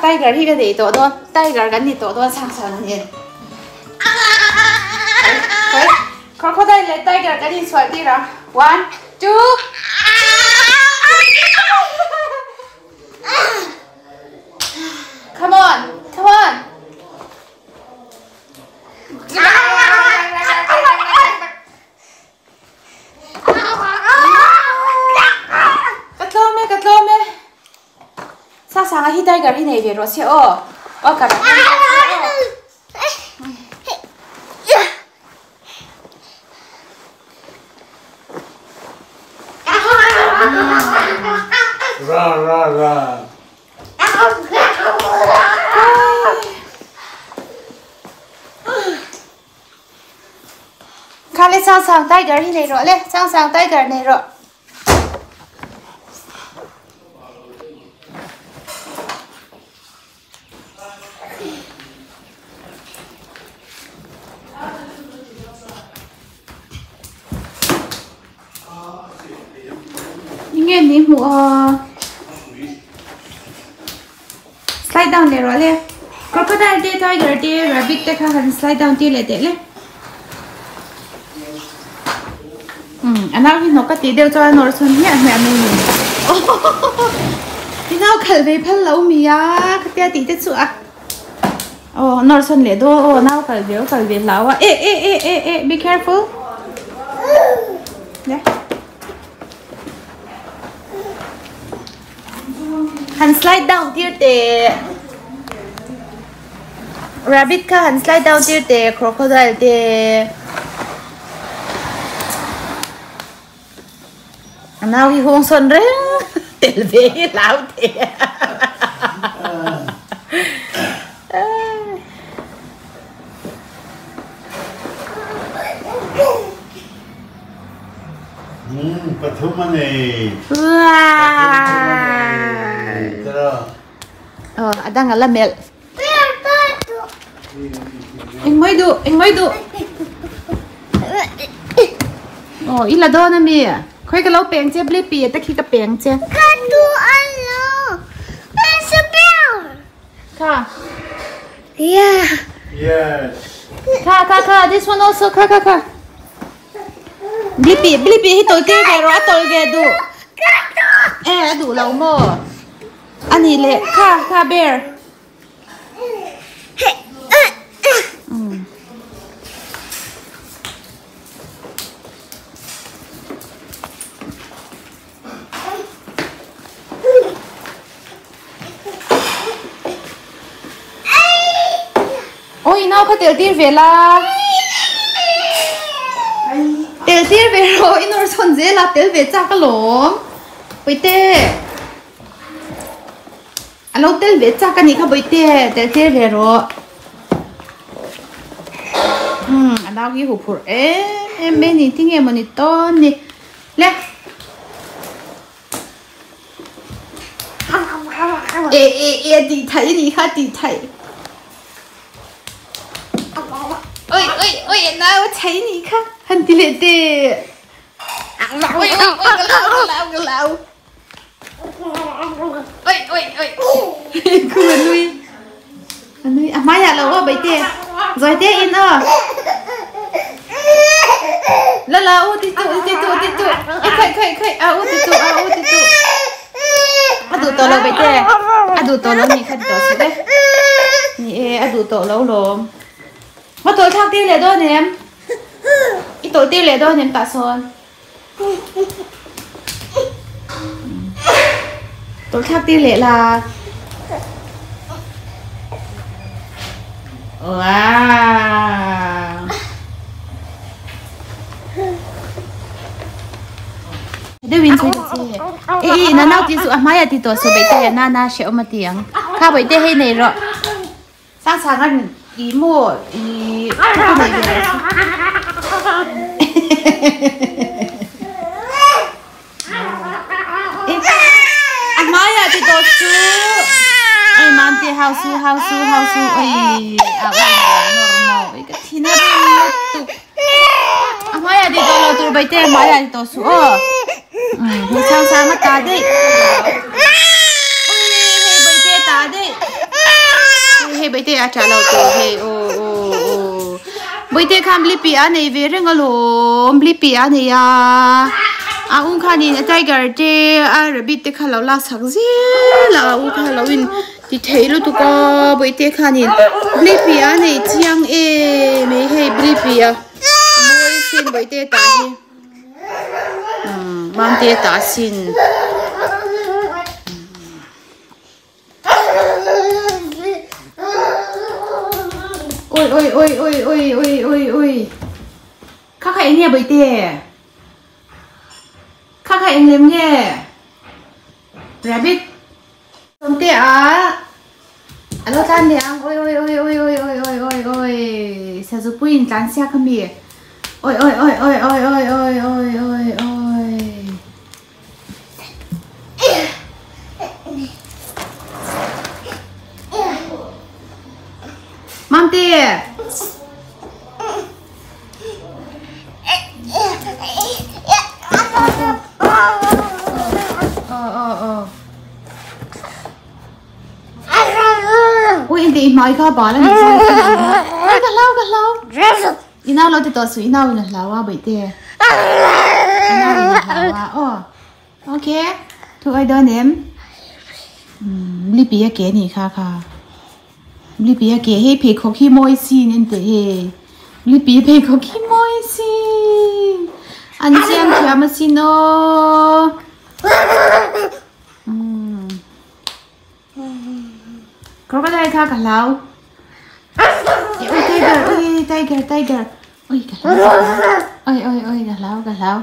Tiger hi cái gì tổ đó tiger gắn gì tổ đó sang sang nhìn crocodile lấy tiger cái gì xoay đi rồi 1 2 come on cắt lôm mẹ Sangsanga hi tiger hi này về rồi xe ô cả ra khá lên Sangsanga tiger hi này rồi lên Sangsanga tiger này rồi nghe ní mùa slide down để rồi lên crocodile đi tiger đi rabbit để khá hẳn slide down đi để lên anh nào khi nó có tí đều cho anh nói xuân nhé mẹ mình khi nào khởi về phân lâu mì á cái tia tí tết sữa nói xuân lệ đô nào khởi về lâu á ê be careful yeah. Hắn slide down tier te rabbit ka hắn slide down tier te crocodile te nào hi hong son re tel ve lao te Pathumane ada ngala mel anh mới du ila do na mi khoi ka lo peng che ble pi ta khi ka peng che kan du alo it's a bear ka yeah yes ka this one also ka Blippi hi tol ke ve du du lâu mo ani le ka bear ôi nào có tiểu tiên về là tiểu tiên về rồi nó xuân dễ là tiểu về chắc cái lỗ bơi tê alo tiểu về chắc cái này không bơi tê tiểu tiên về rồi anh nào cái hộp hộp em bên này tiếng em mà này to này lẹ đi thấy đi ha đi thấy ôi nào thấy đi ha hắn đi lên đi ôi cái lão cứ anh nuôi mai à lâu vậy tê rồi tê in la ô tí tụ khơi ô tí tụ đủ to lâu vậy tê đủ to lâu mi khăn to xí đấy nè đủ to lâu rồi mà tôi thang tiêu lệ đó nè em ít tôi tiêu lệ đó nè cả son tôi thang tiêu lệ là Wow. Đây win chơi gì? Ê, nó nào tí số mai tí tổ số bảy tê na sẽ ôm tiếng. Khá bảy tê hay này rồi. Sang sáng ăn ý mua ý không này về. Ăn mai tí tổ số. Ê, mang tê hao su. Ôi, normal. Cái thì nó tục. Ăn mai tí tổ lô bảy tê mai tí tổ số. Hãy sang mắt ta đi. Ôi, bây giờ ta đi. Hey, bây giờ trả lời tôi. Hey, bây giờ khám lý bia này về rừng alom lý bia này à. Ông khá nhìn tay gà đi. Rồi biết thế khá lâu là sắc gì là ông khá lâu in thì thấy lúc tôi có bây giờ khá nhìn lý bia này chiang mấy hey lý bia. Mỗi xin bây giờ ta đi. Mang tia ta xin. Ôi. Khác hãy nghe bởi tia. Khác hãy em nghe. Rabbit. Không tia á. Alo tan điang. Ôi. Sao giúp quên tán xe không bìa. Ôi. Mang tia. Ôi anh đi nói có bỏ là mình sao? Gà lâu. Unau lo tito su Unau ina lawa bởi tia. Unau ina lawa. Ok. Thu ai đơn em. Lý bia kế này kha. Lý bia kế hay phê khó khi môi xin em tự hề. Lý bia phê khó khi môi xin. Anh xem kìa mà xin ô. Có cái đây kha cả lâu. Ôi tiger. Ôi cả lâu. Ôi cả lâu.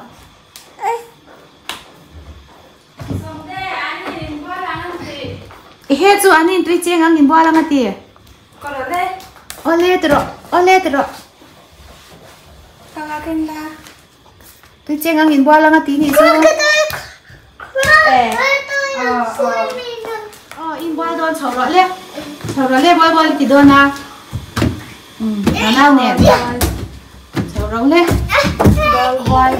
Hết rồi anh nhìn tôi chơi ngang nhìn bola ngắt tiệt. Còn ở đây. Ole tero. Tao là kênh ta. Tôi chơi ngang nhìn bola ngắt tí này sao? In bola don chầu rồi lên bola tí don à. Nó nào nè. Chầu rồi lên. Boy.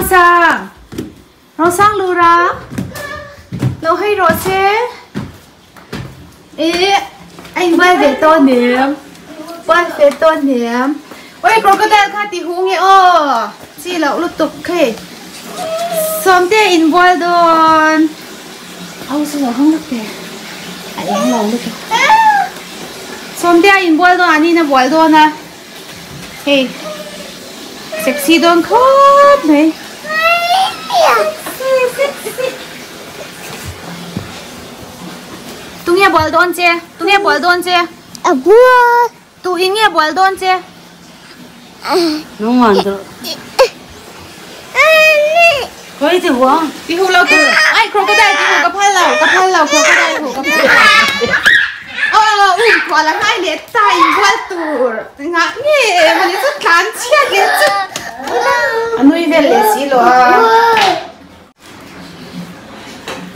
Sang. Nó sang lù ra. Lâu hay rồi xe. Ê, anh bay về tôi niệm. Ôi, crocodile khá tí hú nghe ô. Chị lậu lúc tục kê. Xóm tê in boil đồn. Âu sao không lúc tê. Anh lậu lúc tục. Xóm tê in boil đồn, anh in boil đồn à. Hey. Sexy đồn khóc này. Tu nghe boil đồn chưa? Tu in nghe boil đồn chưa? Nó ngoan được. Có gì không? Đi hú lâu tu. Ai crocodile đi hú cặp hai lầu crocodile hú cặp hai lầu. Quả là hai liệt tay boil tu. Ngã nghe mà rất cán chia liệt chứ. Anh nuôi về liệt xí rồi.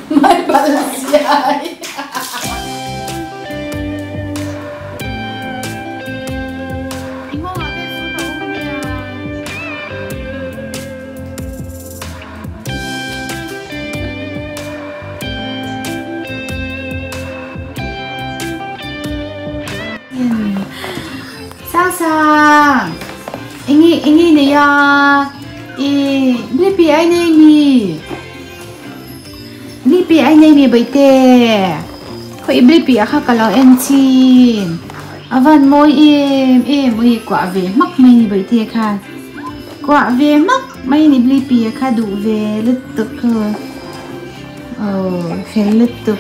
Mai balasiyay. Sang. Ingi này ya. Baby ai này mi. Baby ai này mi bây tê. Khởi baby khác cả lão em chín. Avan môi em ơi quả về mắc mày bây tê kha. Quả về mắc mày này baby kha đủ về lứt tục cơ. Phải lứt tục.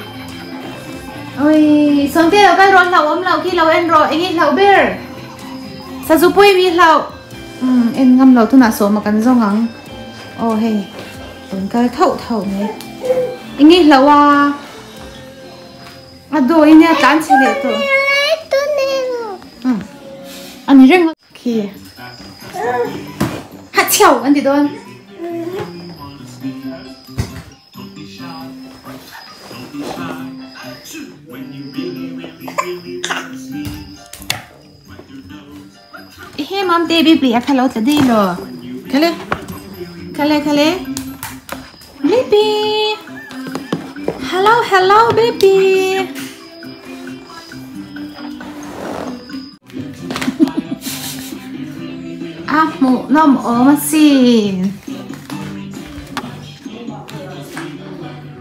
ôi xong thế cái rồi lẩu ấm lẩu khi lẩu em rồi anh ấy lẩu bear sao giúp bui mi lẩu em ngâm lẩu thu nà số mà cần rong ngắn ô hey cái thậu thậu này anh ấy lẩu đồ anh ấy tán chỉ lệ thôi anh ấy răng kia hạt chảo anh thì đâu hey mom baby bia hello tadi lo kale baby hello baby mu nom masin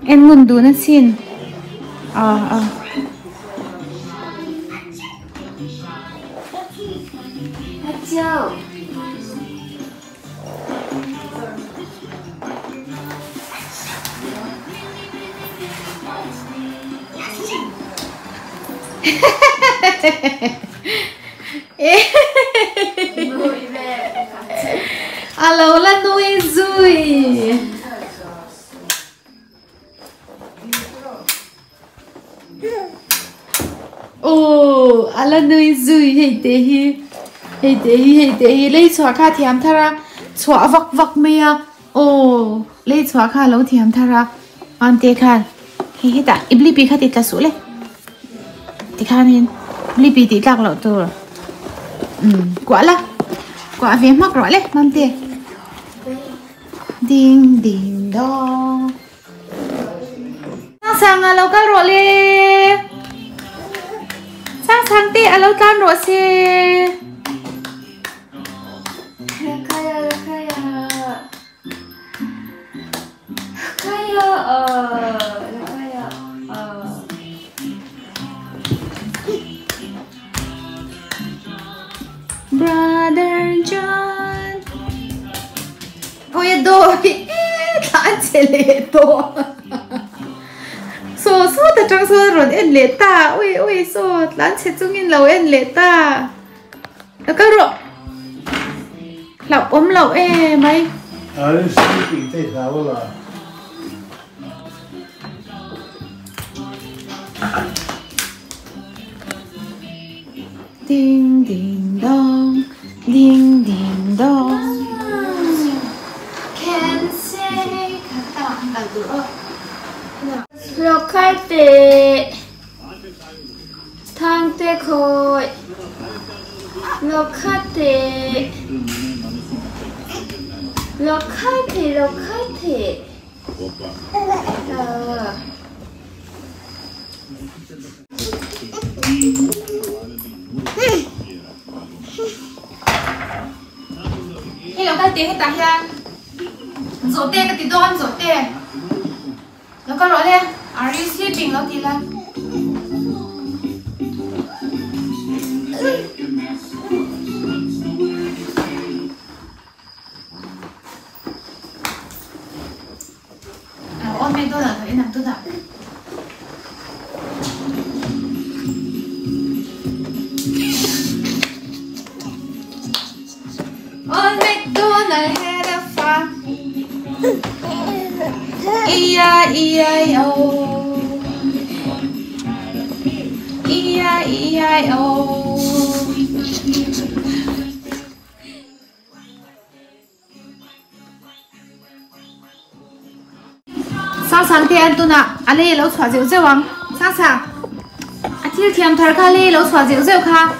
em ngundu na sin Chào. Alo là nuôi rồi. Ồ, alo nuôi rồi hay thế lấy xóa kha thiam thara xóa vặc mía. Ồ, lấy xóa kha lâu thiam thara ăn tê khan. Hey ta, ibli pi kha tít là số lệ. Tê khan hin, ibli pi tít lạc lẩu thôi. Quả phía mắc rõ lệ, mang tê. Ding ding dong. Sangsanga lâu cá rõ lệ. Sang tê lâu can rõ xe. Brother John. Ôi đôi ta chế lệ to. So ta trang so rồi em lệ ta. Ôi so ta chế chung in lâu em lệ ta. Đó các rồi. Lẩu lẩu em mấy. Nó sleeping tới sao là. Ding ding dong, ding ding dong. Can say Lộc khai tệ thang tệ khôi lộc khai tệ Hey, lộc khai tệ hết ta hiền. Dỗ tệ cái tí đón dỗ tệ. Lộc khai rõ lên. Are you sleeping lộc tí lan? Ôn mê tôi là thấy nằm tôi thật. Old MacDonald had a farm. E-I-E-I-O. E-I-E-I-O. Sangsanga thế anh tu nè, anh ấy lâu xóa dịu dịu không? Sangsanga, anh thil thiam thar kha lê lâu xóa dịu dịu kha.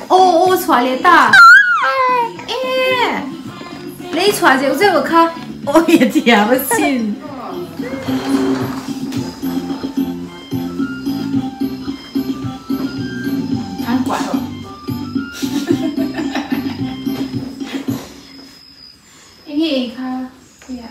Ô xóa lê ta. Ê, lê xóa dịu dịu kha. Ôi thiam xin. Ăn quả rồi. Anh nghĩ kha. Yeah.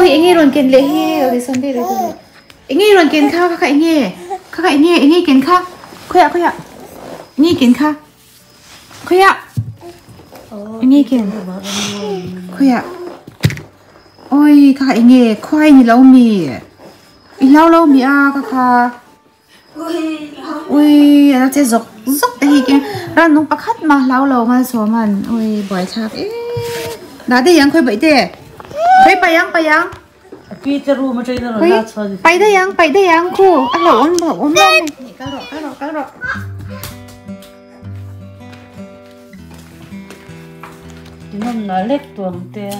ui anh nghe rồi kiến lệ he rồi xong đây rồi anh nghe rồi kiến khao các anh nghe kiến khao khơi ạ nghe kiến khao khơi ạ anh nghe kiến khơi ạ ôi các anh nghe khoai như lâu mì lâu mì à các ui nó sẽ dọc đây kia ra nung bạc khát mà lâu mà số mình ui bỏi chạc đã đây yang khơi bậy thế khơi bay yang Peter mà chơi nó là chơi bay đây yang khu ăn lẩu ôn này cá rọ nó là lết tuồng tè